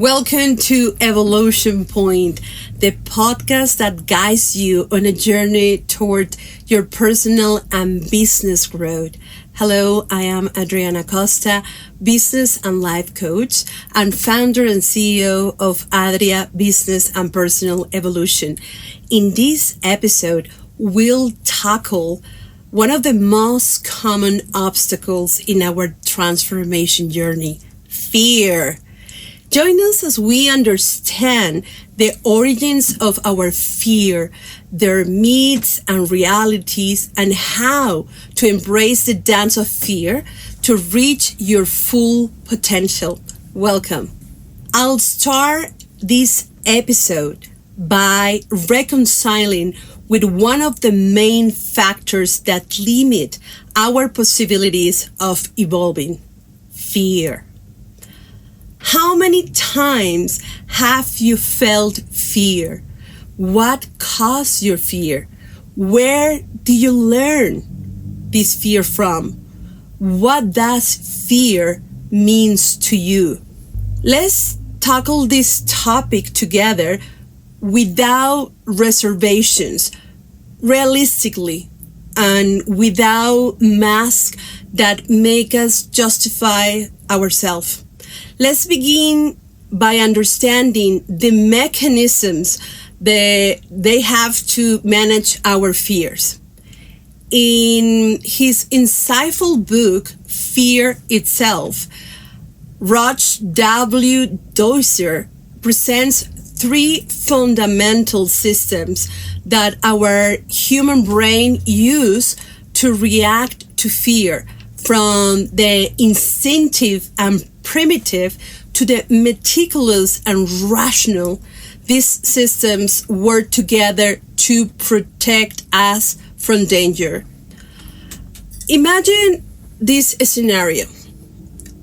Welcome to Evolution Point, the podcast that guides you on a journey toward your personal and business growth. Hello, I am Adriana Acosta, business and life coach and founder and CEO of Adria Business and Personal Evolution. In this episode, we'll tackle one of the most common obstacles in our transformation journey, fear. Join us as we understand the origins of our fear, their myths and realities, and how to embrace the dance of fear to reach your full potential. Welcome. I'll start this episode by reconciling with one of the main factors that limit our possibilities of evolving: fear. How many times have you felt fear? What caused your fear? Where do you learn this fear from? What does fear means to you? Let's tackle this topic together without reservations, realistically, and without masks that make us justify ourselves. Let's begin by understanding the mechanisms that they have to manage our fears. In his insightful book, Fear Itself, Roch W. Dozier presents three fundamental systems that our human brain uses to react to fear, from the instinctive and primitive to the meticulous and rational. These systems work together to protect us from danger. Imagine this scenario.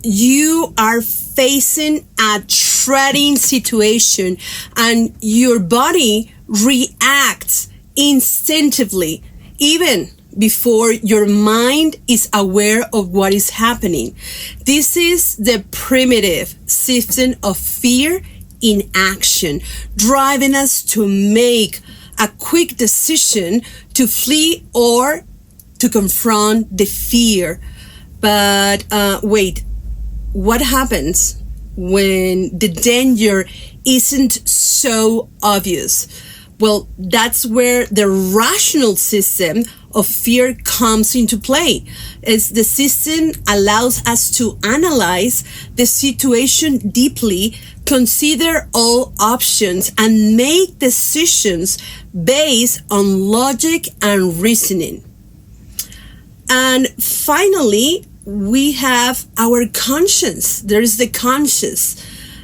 You are facing a threatening situation and your body reacts instinctively, even before your mind is aware of what is happening. This is the primitive system of fear in action, driving us to make a quick decision to flee or to confront the fear. But wait, what happens when the danger isn't so obvious? Well, that's where the rational system of fear comes into play, as the system allows us to analyze the situation deeply, consider all options, and make decisions based on logic and reasoning. And finally, we have our conscience. There is the conscious,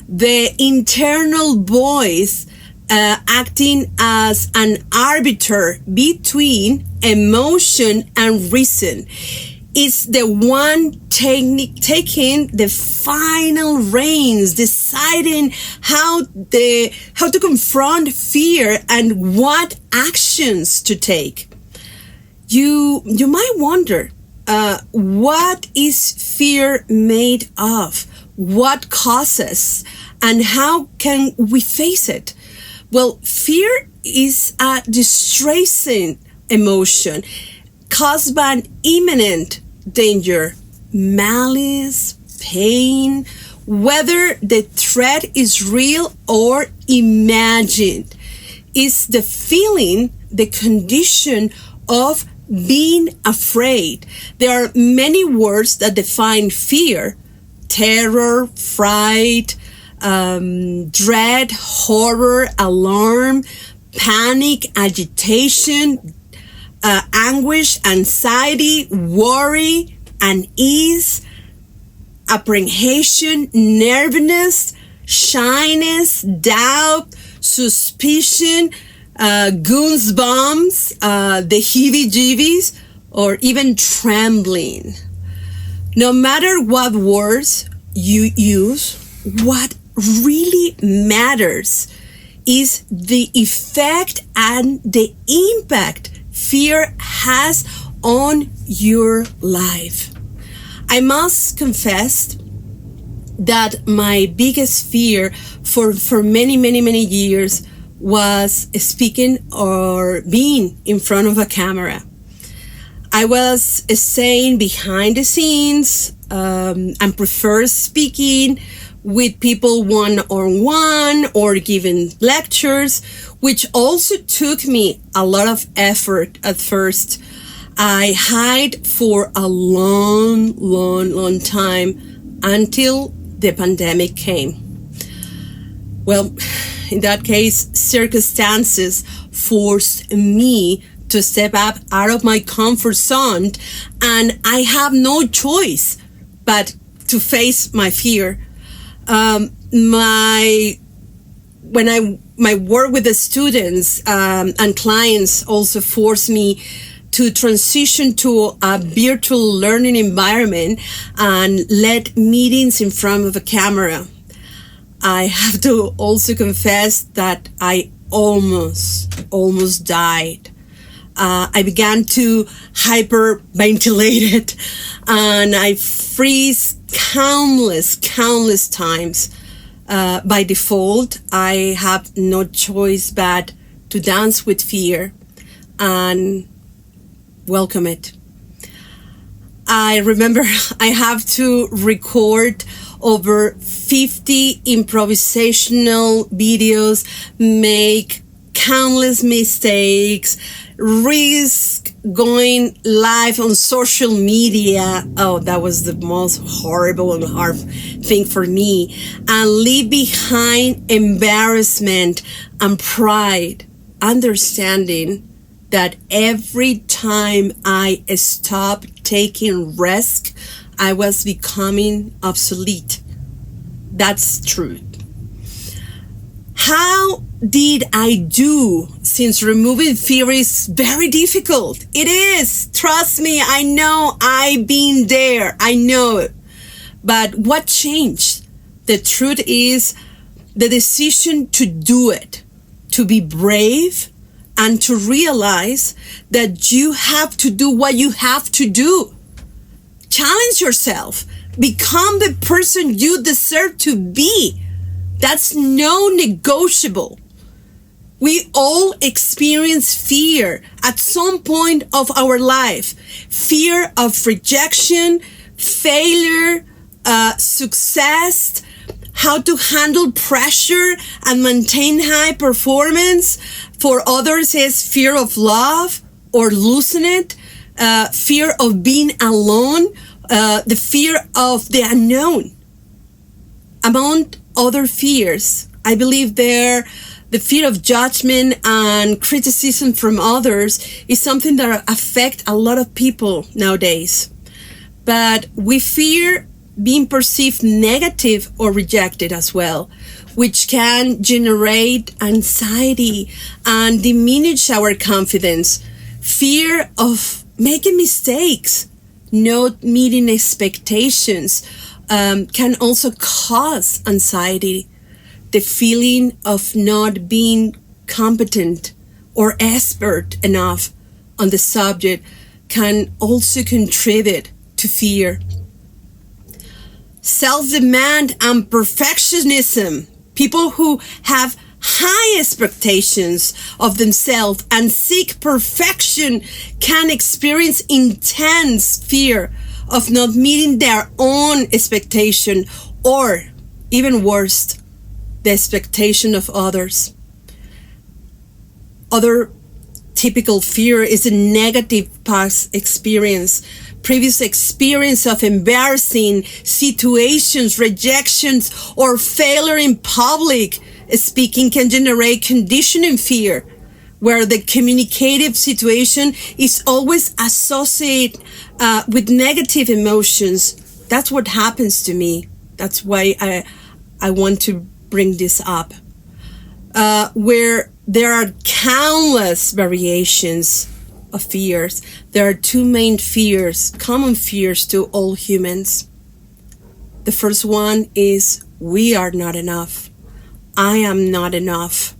the internal voice acting as an arbiter between emotion and reason. It's the one taking the final reins, deciding how to confront fear and what actions to take. You might wonder, what is fear made of? What causes? And how can we face it? Well, fear is a distressing emotion caused by an imminent danger, malice, pain, whether the threat is real or imagined. It's the feeling, the condition of being afraid. There are many words that define fear: terror, fright, dread, horror, alarm, panic, agitation, anguish, anxiety, worry, unease, apprehension, nervousness, shyness, doubt, suspicion, goosebumps, the heebie-jeebies, or even trembling. No matter what words you use, what really matters is the effect and the impact fear has on your life. I must confess that my biggest fear for many, many, many years was speaking or being in front of a camera. I was staying behind the scenes and prefer speaking with people one-on-one or giving lectures, which also took me a lot of effort at first. I hid for a long time until the pandemic came. Well, in that case, circumstances forced me to step up out of my comfort zone, and I have no choice but to face my fear. My work with the students and clients also forced me to transition to a virtual learning environment and led meetings in front of a camera. I have to also confess that I almost died. I began to hyperventilate it, and I freeze countless times. By default, I have no choice but to dance with fear and welcome it. I remember I have to record over 50 improvisational videos, make countless mistakes, risk going live on social media. Oh, that was the most horrible and hard thing for me. And leave behind embarrassment and pride, understanding that every time I stopped taking risk, I was becoming obsolete. That's true. How did I do, since removing fear is very difficult? It is. Trust me, I know. I've been there. I know it. But what changed? The truth is the decision to do it, to be brave, and to realize that you have to do what you have to do. Challenge yourself. Become the person you deserve to be. That's non-negotiable. We all experience fear at some point of our life. Fear of rejection, failure, success, how to handle pressure and maintain high performance. For others, it's fear of love or losing it, fear of being alone, the fear of the unknown. Among other fears, I believe the fear of judgment and criticism from others is something that affects a lot of people nowadays. But we fear being perceived negative or rejected as well, which can generate anxiety and diminish our confidence. Fear of making mistakes, not meeting expectations, can also cause anxiety. The feeling of not being competent or expert enough on the subject can also contribute to fear. Self-demand and perfectionism. People who have high expectations of themselves and seek perfection can experience intense fear of not meeting their own expectation, or even worse, the expectation of others. Other typical fear is a negative past experience. Previous experience of embarrassing situations, rejections, or failure in public speaking can generate conditioning fear, where the communicative situation is always associated with negative emotions. That's what happens to me. That's why I want to bring this up. Where there are countless variations of fears. There are two main fears, common fears to all humans. The first one is we are not enough. I am not enough.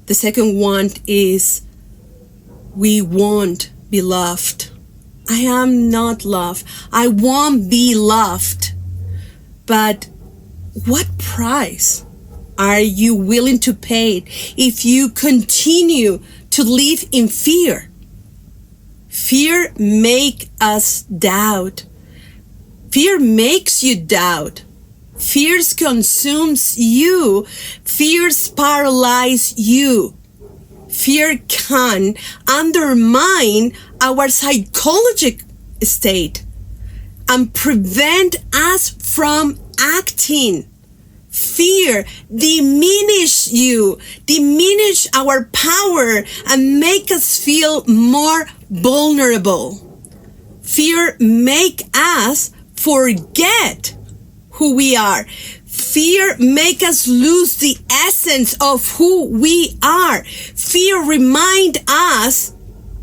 The second one is we won't be loved. I am not loved. I won't be loved. But what price are you willing to pay if you continue to live in fear? Fear makes us doubt. Fear makes you doubt. Fear consumes you. Fear paralyzes you. Fear can undermine our psychological state and prevent us from acting. Fear diminish you, diminish our power, and make us feel more vulnerable. Fear make us forget who we are. Fear make us lose the essence of who we are. Fear remind us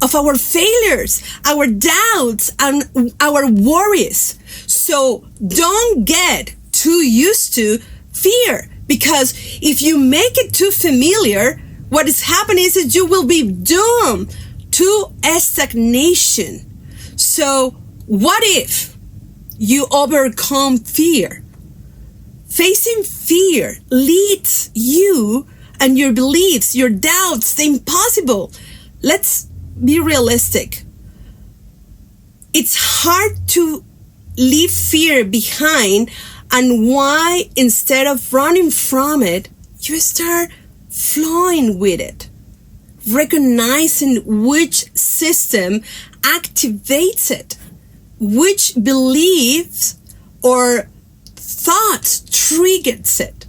of our failures, our doubts, and our worries. So don't get too used to fear, because if you make it too familiar, what is happening is that you will be doomed to a stagnation. So what if you overcome fear? Facing fear leads you and your beliefs, your doubts, the impossible. Let's be realistic. It's hard to leave fear behind, and why instead of running from it, you start flowing with it, recognizing which system activates it, which beliefs or thoughts triggers it,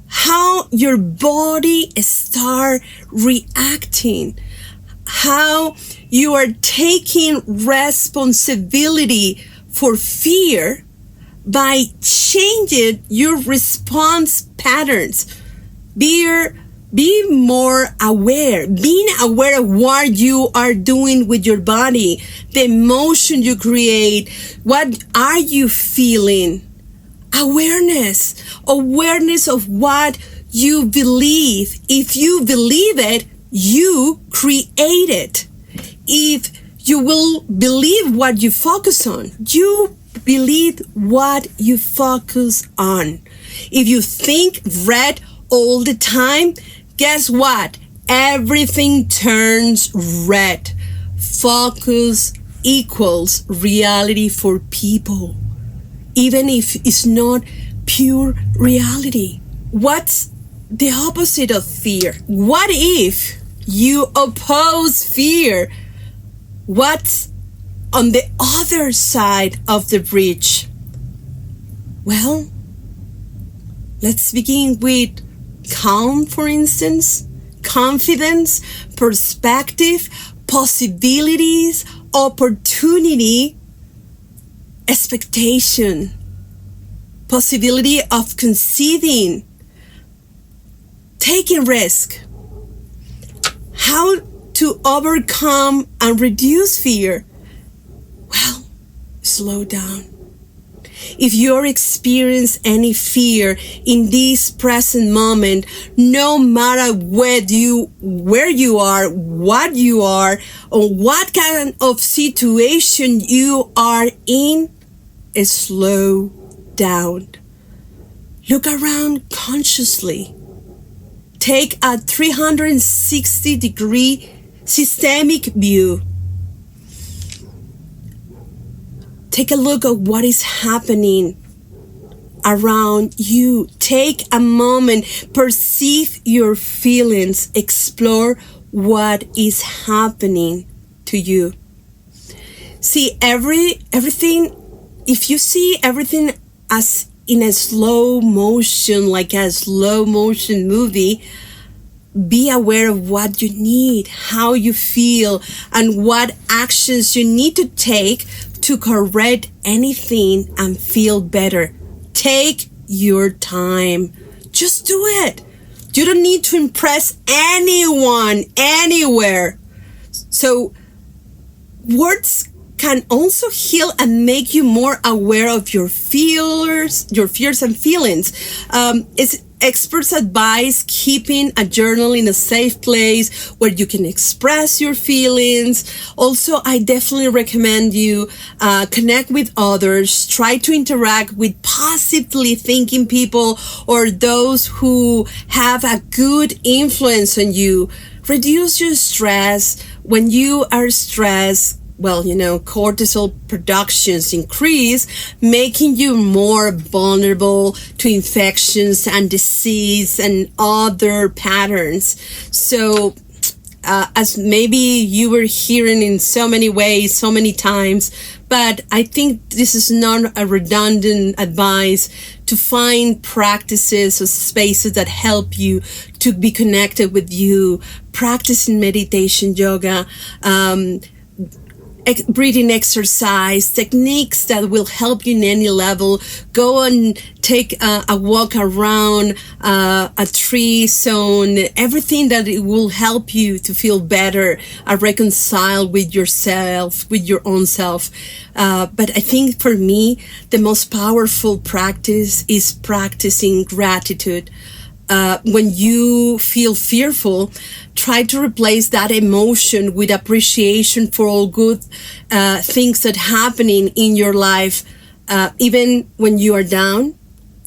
how your body start reacting, how you are taking responsibility for fear by changing your response patterns. Be more aware, being aware of what you are doing with your body, the emotion you create, what are you feeling? Awareness of what you believe. If you believe it, you create it. If you will believe what you focus on, you believe what you focus on. If you think red all the time, guess what? Everything turns red. Focus equals reality for people, even if it's not pure reality. What's the opposite of fear? What if you oppose fear? What's on the other side of the bridge? Well, let's begin with calm, for instance, confidence, perspective, possibilities, opportunity, expectation, possibility of conceiving, taking risk. How to overcome and reduce fear? Well, slow down. If you're experiencing any fear in this present moment, no matter where you are, what you are, or what kind of situation you are in, slow down. Look around consciously. Take a 360-degree systemic view. Take a look at what is happening around you. Take a moment, perceive your feelings, explore what is happening to you. See everything, if you see everything as in a slow motion, like a slow motion movie, be aware of what you need, how you feel, and what actions you need to take to correct anything and feel better. Take your time. Just do it. You don't need to impress anyone, anywhere. So words can also heal and make you more aware of your fears and feelings. Experts advise keeping a journal in a safe place where you can express your feelings. Also, I definitely recommend you connect with others. Try to interact with positively thinking people or those who have a good influence on you. Reduce your stress. When you are stressed, cortisol productions increase, making you more vulnerable to infections and disease and other patterns. So, as maybe you were hearing in so many ways, so many times, but I think this is not a redundant advice to find practices or spaces that help you to be connected with you, practicing meditation, yoga, breathing exercise, techniques that will help you in any level. Go and take a walk around a tree zone, everything that it will help you to feel better, reconcile with yourself, with your own self. But I think for me, the most powerful practice is practicing gratitude. When you feel fearful, try to replace that emotion with appreciation for all good things that are happening in your life. Even when you are down,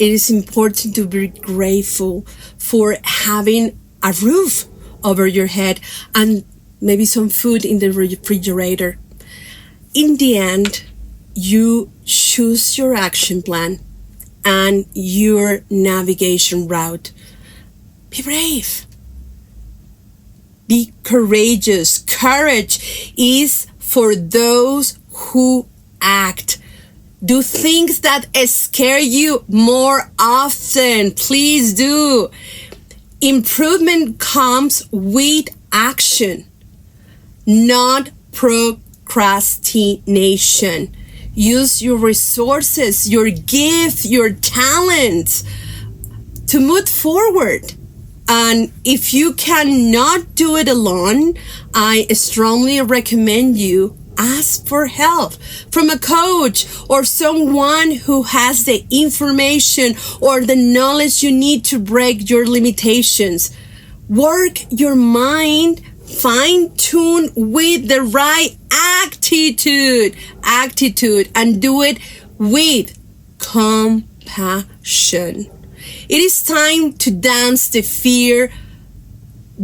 it is important to be grateful for having a roof over your head and maybe some food in the refrigerator. In the end, you choose your action plan and your navigation route. Be brave. Be courageous. Courage is for those who act. Do things that scare you more often. Please do. Improvement comes with action, not procrastination. Use your resources, your gift, your talents to move forward. And if you cannot do it alone, I strongly recommend you ask for help from a coach or someone who has the information or the knowledge you need to break your limitations. Work your mind, fine-tune with the right attitude, and do it with compassion. It is time to dance the fear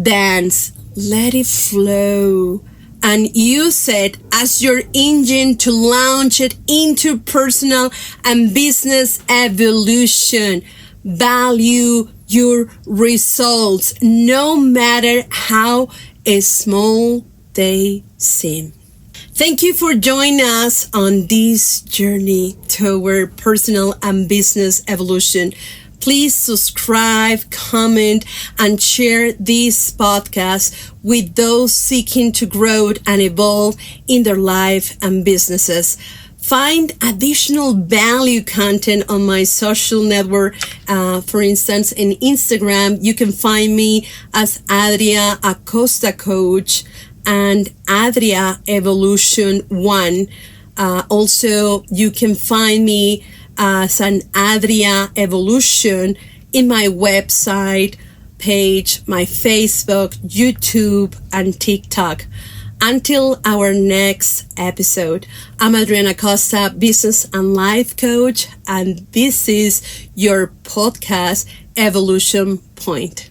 dance. Let it flow and use it as your engine to launch it into personal and business evolution. Value your results, no matter how small they seem. Thank you for joining us on this journey toward personal and business evolution. Please subscribe, comment, and share this podcast with those seeking to grow and evolve in their life and businesses. Find additional value content on my social network. For instance, in Instagram, you can find me as Adriana Acosta Coach and Adria Evolution 1. Also, you can find me as an Adria Evolution in my website page, my Facebook, YouTube, and TikTok. Until our next episode, I'm Adriana Acosta, business and life coach, and this is your podcast, Evolution Point.